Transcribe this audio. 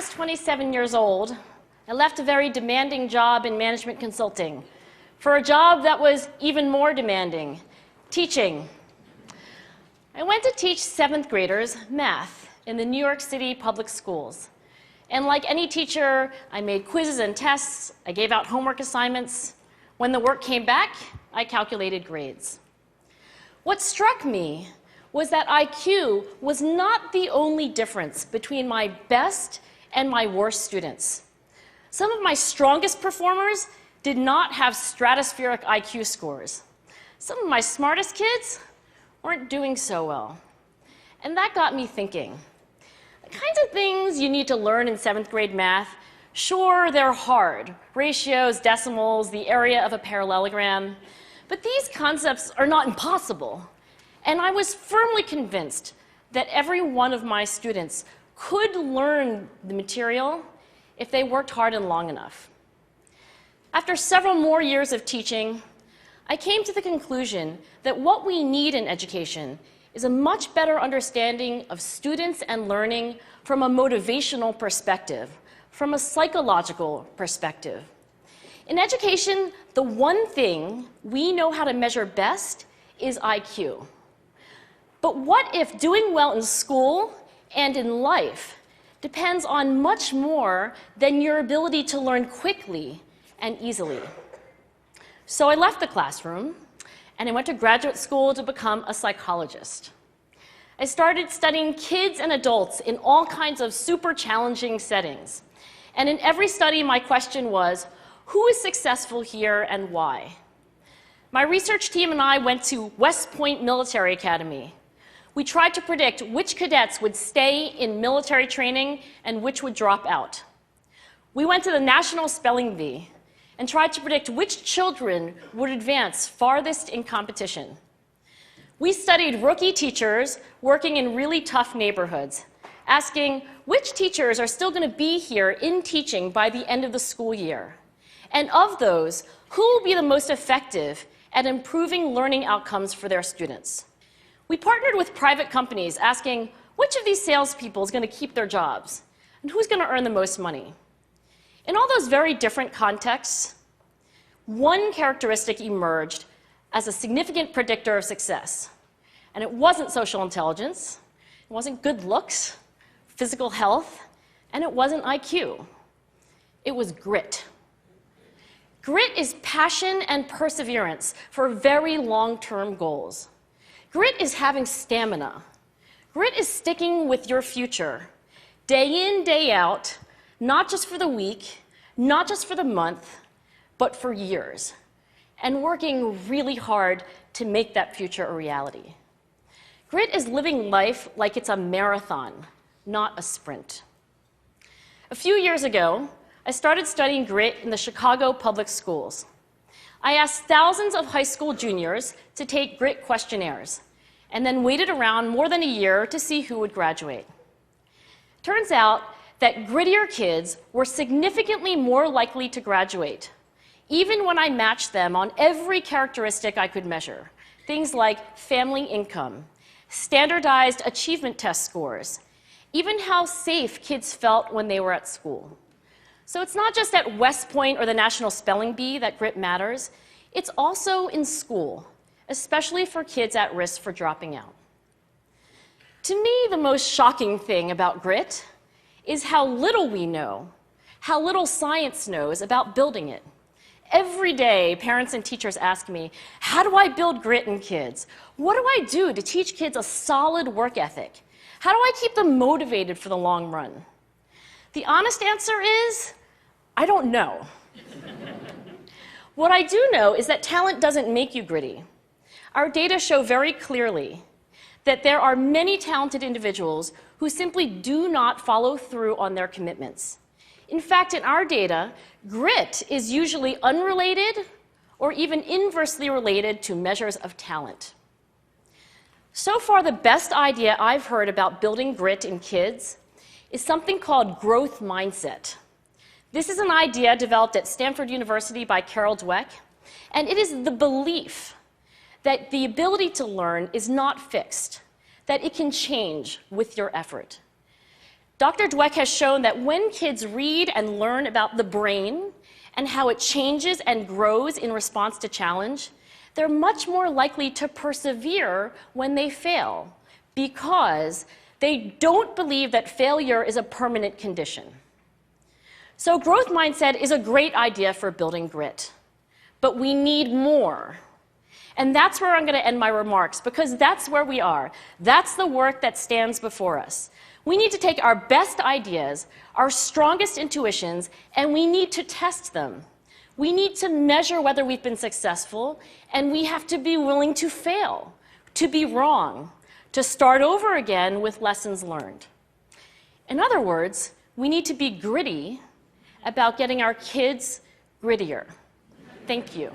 was 27 years old, I left a very demanding job in management consulting for a job that was even more demanding, teaching. I went to teach 7th graders math in the New York City public schools. And like any teacher, I made quizzes and tests, I gave out homework assignments. When the work came back, I calculated grades. What struck me was that IQ was not the only difference between my best and my worst students. Some of my strongest performers did not have stratospheric IQ scores. Some of my smartest kids weren't doing so well. And that got me thinking. The kinds of things you need to learn in 7th grade math, sure, they're hard. Ratios, decimals, the area of a parallelogram. But these concepts are not impossible. And I was firmly convinced that every one of my students could learn the material if they worked hard and long enough. After several more years of teaching, I came to the conclusion that what we need in education is a much better understanding of students and learning from a motivational perspective, from a psychological perspective. In education, the one thing we know how to measure best is IQ. But what if doing well in school and in life depends on much more than your ability to learn quickly and easily? So I left the classroom and I went to graduate school to become a psychologist. I started studying kids and adults in all kinds of super challenging settings. And in every study, my question was, who is successful here and why? My research team and I went to West Point Military Academy. We tried to predict which cadets would stay in military training and which would drop out. We went to the National Spelling Bee and tried to predict which children would advance farthest in competition. We studied rookie teachers working in really tough neighborhoods, asking which teachers are still going to be here in teaching by the end of the school year. And of those, who will be the most effective at improving learning outcomes for their students? We partnered with private companies asking which of these salespeople is going to keep their jobs and who's going to earn the most money. In all those very different contexts, one characteristic emerged as a significant predictor of success. And it wasn't social intelligence, it wasn't good looks, physical health, and it wasn't IQ. It was grit. Grit is passion and perseverance for very long-term goals. Grit is having stamina. Grit is sticking with your future, day in, day out, not just for the week, not just for the month, but for years, and working really hard to make that future a reality. Grit is living life like it's a marathon, not a sprint. A few years ago, I started studying grit in the Chicago public schools. I asked thousands of high school juniors to take grit questionnaires, and then waited around more than a year to see who would graduate. Turns out that grittier kids were significantly more likely to graduate, even when I matched them on every characteristic I could measure, things like family income, standardized achievement test scores, even how safe kids felt when they were at school. So it's not just at West Point or the National Spelling Bee that grit matters, it's also in school, especially for kids at risk for dropping out. To me, the most shocking thing about grit is how little we know, how little science knows about building it. Every day, parents and teachers ask me, how do I build grit in kids? What do I do to teach kids a solid work ethic? How do I keep them motivated for the long run? The honest answer is, I don't know. What I do know is that talent doesn't make you gritty. Our data show very clearly that there are many talented individuals who simply do not follow through on their commitments. In fact, in our data, grit is usually unrelated or even inversely related to measures of talent. So far, the best idea I've heard about building grit in kids is something called growth mindset. This is an idea developed at Stanford University by Carol Dweck, and it is the belief that the ability to learn is not fixed, that it can change with your effort. Dr. Dweck has shown that when kids read and learn about the brain and how it changes and grows in response to challenge, they're much more likely to persevere when they fail because they don't believe that failure is a permanent condition. So growth mindset is a great idea for building grit, but we need more. And that's where I'm going to end my remarks, because that's where we are. That's the work that stands before us. We need to take our best ideas, our strongest intuitions, and we need to test them. We need to measure whether we've been successful, and we have to be willing to fail, to be wrong, to start over again with lessons learned. In other words, we need to be gritty about getting our kids grittier. Thank you.